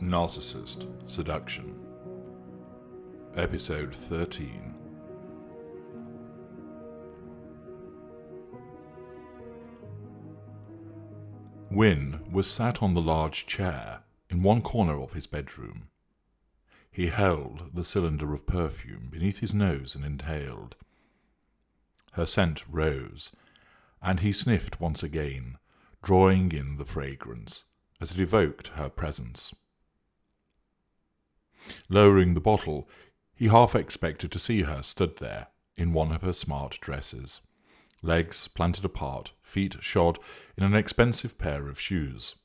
Narcissist, Seduction, Episode 13. Wynne was sat on the large chair in one corner of his bedroom. He held the cylinder of perfume beneath his nose and inhaled. Her scent rose, and he sniffed once again, drawing in the fragrance as it evoked her presence. Lowering the bottle, he half expected to see her stood there in one of her smart dresses, legs planted apart, feet shod in an expensive pair of shoes.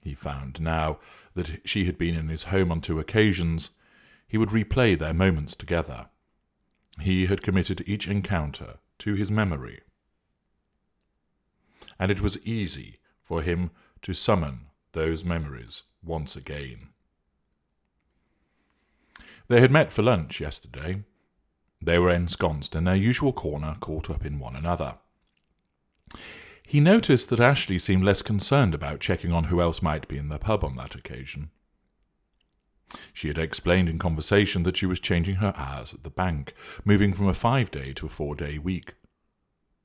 He found now that she had been in his home on 2 occasions. He would replay their moments together. He had committed each encounter to his memory, and it was easy for him to summon those memories once again. They had met for lunch yesterday. They were ensconced in their usual corner, caught up in one another. He noticed that Ashley seemed less concerned about checking on who else might be in the pub on that occasion. She had explained in conversation that she was changing her hours at the bank, moving from a 5-day to a 4-day week.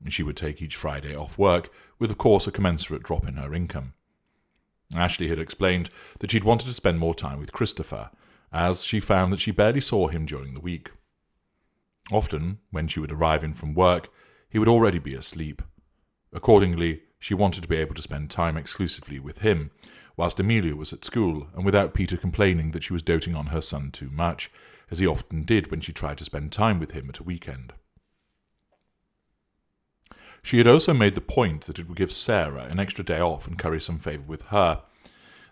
She would take each Friday off work, with of course a commensurate drop in her income. Ashley had explained that she'd wanted to spend more time with Christopher, as she found that she barely saw him during the week. Often, when she would arrive in from work, he would already be asleep. Accordingly, she wanted to be able to spend time exclusively with him, whilst Amelia was at school, and without Peter complaining that she was doting on her son too much, as he often did when she tried to spend time with him at a weekend. She had also made the point that it would give Sarah an extra day off and curry some favour with her,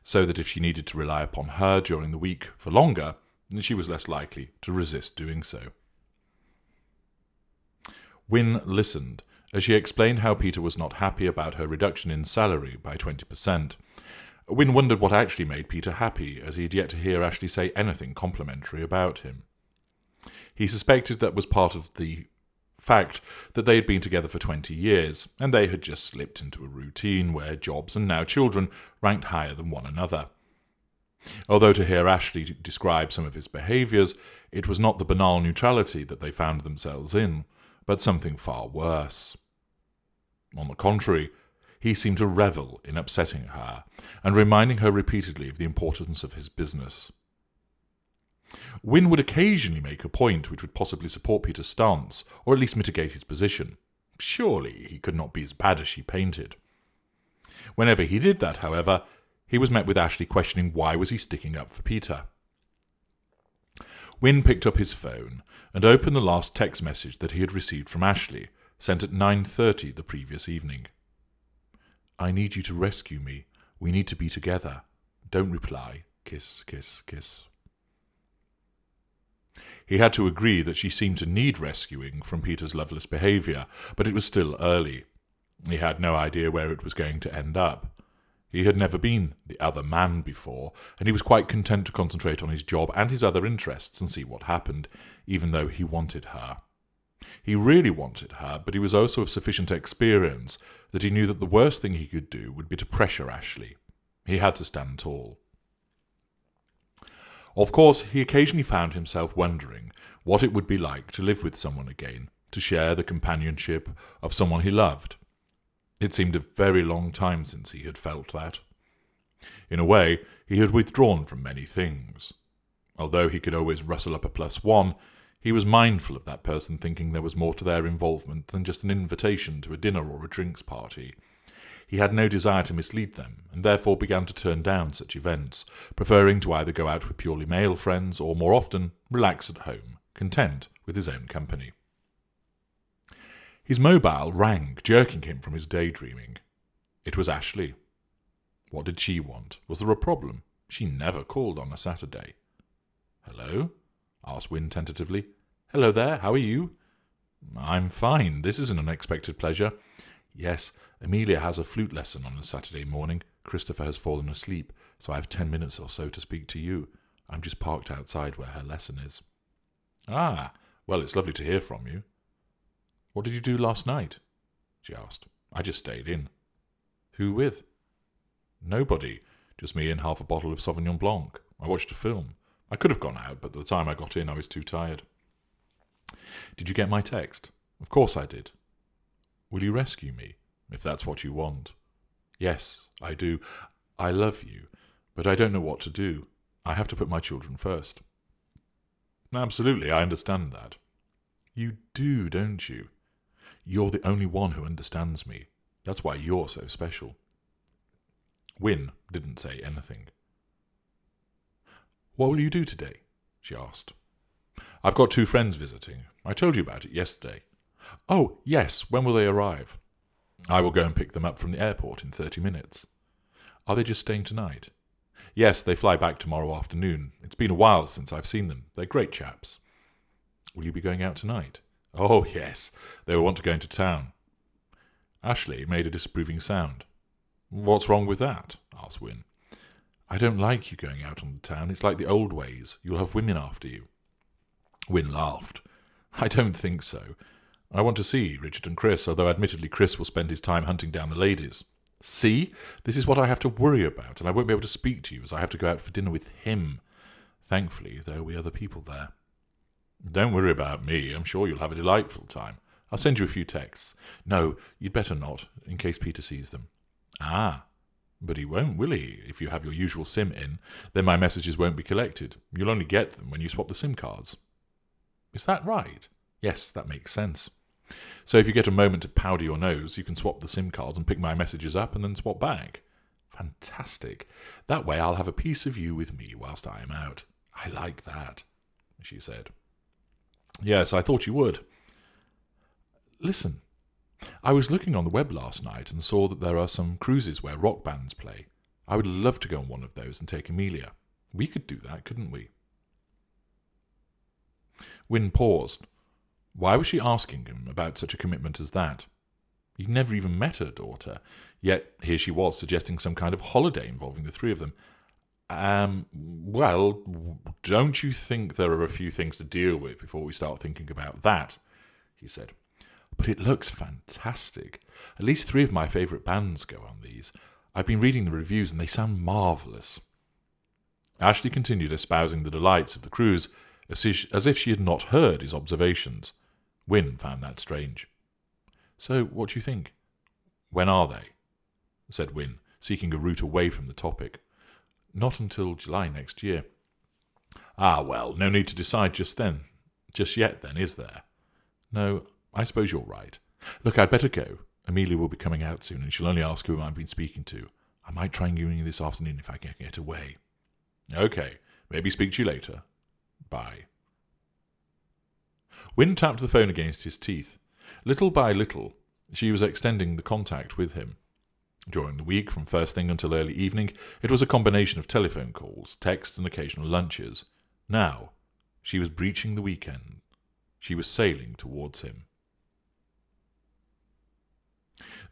so that if she needed to rely upon her during the week for longer, she was less likely to resist doing so. Wynne listened as she explained how Peter was not happy about her reduction in salary by 20%. Wynne wondered what actually made Peter happy, as he had yet to hear Ashley say anything complimentary about him. He suspected that was part of the fact that they had been together for 20 years, and they had just slipped into a routine where jobs and now children ranked higher than one another. Although to hear Ashley describe some of his behaviours, it was not the banal neutrality that they found themselves in, but something far worse. On the contrary, he seemed to revel in upsetting her, and reminding her repeatedly of the importance of his business. Wynne would occasionally make a point which would possibly support Peter's stance, or at least mitigate his position. Surely he could not be as bad as she painted. Whenever he did that, however, he was met with Ashley questioning why was he sticking up for Peter. Wynne picked up his phone and opened the last text message that he had received from Ashley, sent at 9:30 the previous evening. "I need you to rescue me. We need to be together. Don't reply. Kiss, kiss, kiss." He had to agree that she seemed to need rescuing from Peter's loveless behaviour, but it was still early. He had no idea where it was going to end up. He had never been the other man before, and he was quite content to concentrate on his job and his other interests and see what happened, even though he wanted her. He really wanted her, but he was also of sufficient experience that he knew that the worst thing he could do would be to pressure Ashley. He had to stand tall. Of course, he occasionally found himself wondering what it would be like to live with someone again, to share the companionship of someone he loved. It seemed a very long time since he had felt that. In a way, he had withdrawn from many things. Although he could always rustle up a +1, he was mindful of that person thinking there was more to their involvement than just an invitation to a dinner or a drinks party. He had no desire to mislead them, and therefore began to turn down such events, preferring to either go out with purely male friends or, more often, relax at home, content with his own company. His mobile rang, jerking him from his daydreaming. It was Ashley. What did she want? Was there a problem? She never called on a Saturday. "Hello?" asked Wynne tentatively. "Hello there, how are you?" "I'm fine. This is an unexpected pleasure." "Yes, Amelia has a flute lesson on a Saturday morning. Christopher has fallen asleep, so I have 10 minutes or so to speak to you. I'm just parked outside where her lesson is." "Ah, well, it's lovely to hear from you." "What did you do last night?" she asked. "I just stayed in." "Who with?" "Nobody. Just me and half a bottle of Sauvignon Blanc." I watched a film. I could have gone out, but by the time I got in, I was too tired. Did you get my text? Of course I did. Will you rescue me, if that's what you want? Yes, I do. I love you, but I don't know what to do. I have to put my children first. Absolutely, I understand that. You do, don't you? You're the only one who understands me. That's why you're so special. Wynne didn't say anything. What will you do today? She asked. I've got 2 friends visiting. I told you about it yesterday. Oh, yes, when will they arrive? I will go and pick them up from the airport in 30 minutes. Are they just staying tonight? Yes, they fly back tomorrow afternoon. It's been a while since I've seen them. They're great chaps. Will you be going out tonight? Oh, yes. They will want to go into town. Ashley made a disapproving sound. What's wrong with that? Asked Wynne. I don't like you going out on the town. It's like the old ways. You'll have women after you. Wynne laughed. I don't think so. I want to see Richard and Chris, although admittedly Chris will spend his time hunting down the ladies. See? This is what I have to worry about, and I won't be able to speak to you as I have to go out for dinner with him. Thankfully, there will be other people there. Don't worry about me. I'm sure you'll have a delightful time. I'll send you a few texts. No, you'd better not, in case Peter sees them. Ah, but he won't, will he? If you have your usual SIM in, then my messages won't be collected. You'll only get them when you swap the SIM cards. Is that right? Yes, that makes sense. So if you get a moment to powder your nose, you can swap the SIM cards and pick my messages up and then swap back. Fantastic. That way I'll have a piece of you with me whilst I am out. I like that, she said. Yes, I thought you would. Listen, I was looking on the web last night and saw that there are some cruises where rock bands play. I would love to go on one of those and take Amelia. We could do that, couldn't we? Wynne paused. Why was she asking him about such a commitment as that? He'd never even met her daughter, yet here she was suggesting some kind of holiday involving the 3 of them. Well, don't you think there are a few things to deal with before we start thinking about that? He said. But it looks fantastic. At least 3 of my favourite bands go on these. I've been reading the reviews and they sound marvellous. Ashley continued espousing the delights of the cruise as if she had not heard his observations. Wynne found that strange. So, what do you think? When are they? Said Wynne, seeking a route away from the topic. Not until July next year. Ah, well, no need to decide just yet, then, is there? No, I suppose you're right. Look, I'd better go. Amelia will be coming out soon, and she'll only ask whom I've been speaking to. I might try and give you this afternoon if I can get away. Okay, maybe speak to you later. Bye. Wynne tapped the phone against his teeth. Little by little, she was extending the contact with him. During the week, from first thing until early evening, it was a combination of telephone calls, texts, and occasional lunches. Now, she was breaching the weekend. She was sailing towards him.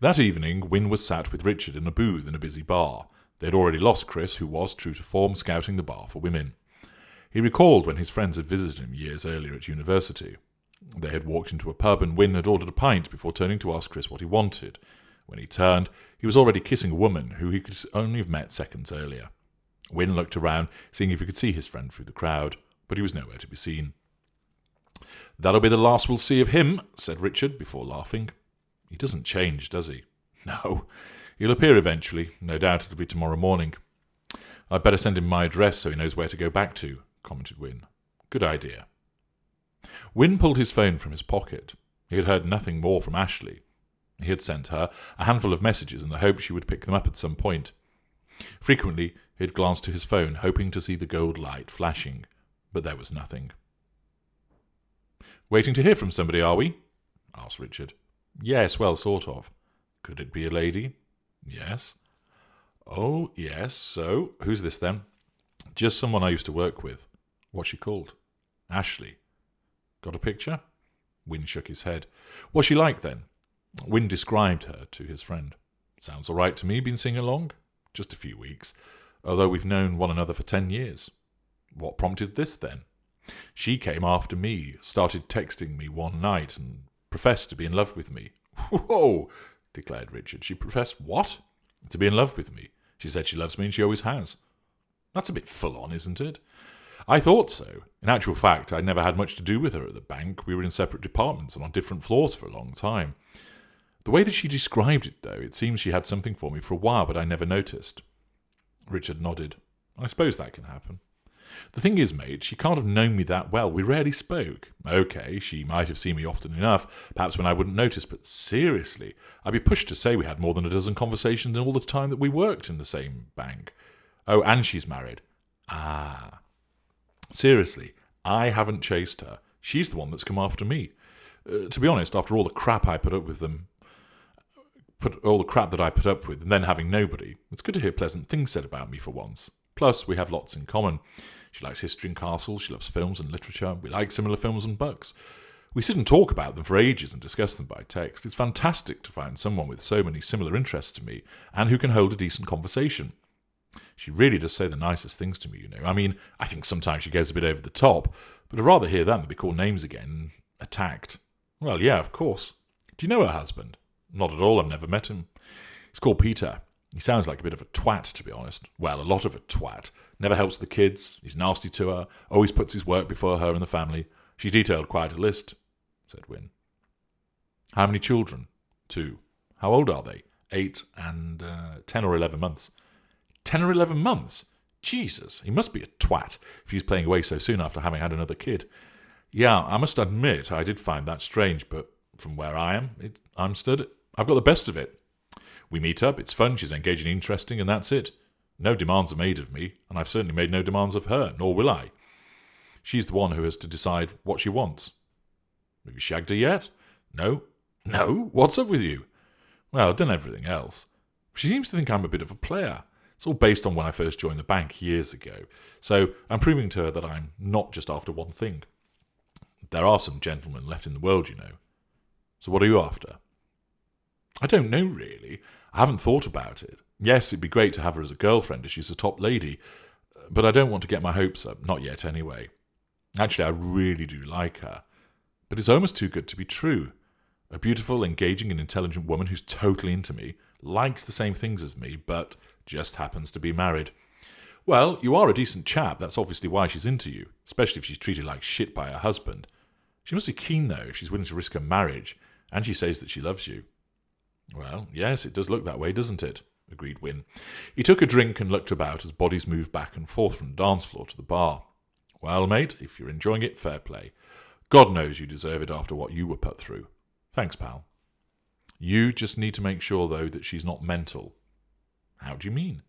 That evening, Wynne was sat with Richard in a booth in a busy bar. They had already lost Chris, who was, true to form, scouting the bar for women. He recalled when his friends had visited him years earlier at university. They had walked into a pub and Wynne had ordered a pint before turning to ask Chris what he wanted. When he turned, he was already kissing a woman who he could only have met seconds earlier. Wynne looked around, seeing if he could see his friend through the crowd, but he was nowhere to be seen. That'll be the last we'll see of him, said Richard, before laughing. He doesn't change, does he? No. He'll appear eventually. No doubt it'll be tomorrow morning. I'd better send him my address so he knows where to go back to, commented Wynne. Good idea. Wynne pulled his phone from his pocket. He had heard nothing more from Ashley. He had sent her a handful of messages in the hope she would pick them up at some point. Frequently he had glanced to his phone, hoping to see the gold light flashing, but there was nothing. Waiting to hear from somebody, are we? Asked Richard. Yes, well, sort of. Could it be a lady? Yes. Oh, yes, so, who's this then? Just someone I used to work with. What's she called? Ashley. Got a picture? Wynne shook his head. What's she like, then? Wynne described her to his friend. Sounds all right to me. Been seeing her long? Just a few weeks, although we've known one another for 10 years. What prompted this, then? She came after me, started texting me one night, and professed to be in love with me. Whoa, declared Richard. She professed what? To be in love with me. She said she loves me and she always has. That's a bit full on, isn't it? I thought so. In actual fact, I'd never had much to do with her at the bank. We were in separate departments and on different floors for a long time. The way that she described it, though, it seems she had something for me for a while, but I never noticed. Richard nodded. I suppose that can happen. The thing is, mate, she can't have known me that well. We rarely spoke. Okay, she might have seen me often enough, perhaps when I wouldn't notice, but seriously, I'd be pushed to say we had more than a dozen conversations in all the time that we worked in the same bank. Oh, and she's married. Ah. Seriously, I haven't chased her. She's the one that's come after me. To be honest, after all the crap I put up with them, all the crap that I put up with, and then having nobody, it's good to hear pleasant things said about me for once. Plus, we have lots in common. She likes history and castles, she loves films and literature, we like similar films and books. We sit and talk about them for ages and discuss them by text. It's fantastic to find someone with so many similar interests to me, and who can hold a decent conversation. She really does say the nicest things to me, you know. I mean, I think sometimes she goes a bit over the top, but I'd rather hear that than be called names again, attacked. Well, yeah, of course. Do you know her husband? Not at all, I've never met him. He's called Peter. He sounds like a bit of a twat, to be honest. Well, a lot of a twat. Never helps the kids. He's nasty to her. Always puts his work before her and the family. She detailed quite a list, said Wynne. How many children? 2. How old are they? 8 and 10 or 11 months. 10 or 11 months? Jesus, he must be a twat if he's playing away so soon after having had another kid. Yeah, I must admit I did find that strange, but from where I am, I've got the best of it. We meet up, it's fun, she's engaging and interesting, and that's it. No demands are made of me, and I've certainly made no demands of her, nor will I. She's the one who has to decide what she wants. Have you shagged her yet? No? No? What's up with you? Well, I've done everything else. She seems to think I'm a bit of a player. It's all based on when I first joined the bank years ago, so I'm proving to her that I'm not just after one thing. There are some gentlemen left in the world, you know. So what are you after? I don't know, really. I haven't thought about it. Yes, it'd be great to have her as a girlfriend, as she's a top lady, but I don't want to get my hopes up, not yet anyway. Actually, I really do like her, but it's almost too good to be true. A beautiful, engaging and intelligent woman who's totally into me, likes the same things as me, but just happens to be married. Well, you are a decent chap, that's obviously why she's into you, especially if she's treated like shit by her husband. She must be keen, though, if she's willing to risk her marriage, and she says that she loves you. Well, yes, it does look that way, doesn't it? Agreed Wynne. He took a drink and looked about as bodies moved back and forth from the dance floor to the bar. Well, mate, if you're enjoying it, fair play. God knows you deserve it after what you were put through. Thanks, pal. You just need to make sure, though, that she's not mental. How do you mean?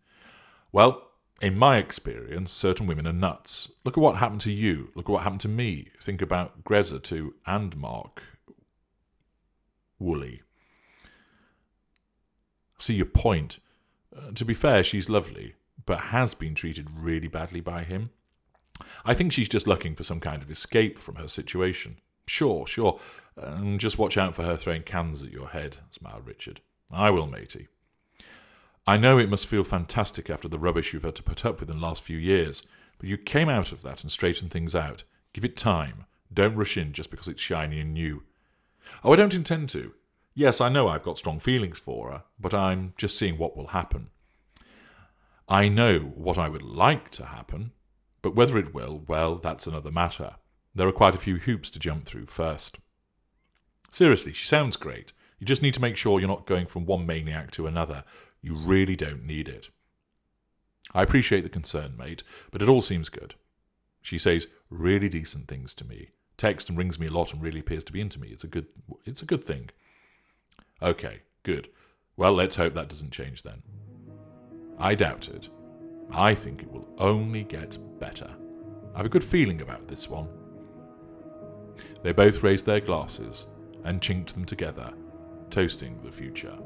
Well, in my experience, certain women are nuts. Look at what happened to you. Look at what happened to me. Think about Greza too, and Mark. Woolley. See your point. To be fair, she's lovely, but has been treated really badly by him. I think she's just looking for some kind of escape from her situation. Sure. Just watch out for her throwing cans at your head, smiled Richard. I will, matey. I know it must feel fantastic after the rubbish you've had to put up with in the last few years, but you came out of that and straightened things out. Give it time. Don't rush in just because it's shiny and new. Oh, I don't intend to. Yes, I know I've got strong feelings for her, but I'm just seeing what will happen. I know what I would like to happen, but whether it will, well, that's another matter. There are quite a few hoops to jump through first. Seriously, she sounds great. You just need to make sure you're not going from one maniac to another. You really don't need it. I appreciate the concern, mate, but it all seems good. She says really decent things to me. Texts and rings me a lot and really appears to be into me. It's a good thing. Okay, good. Well, let's hope that doesn't change then. I doubt it. I think it will only get better. I have a good feeling about this one. They both raised their glasses and chinked them together, toasting the future.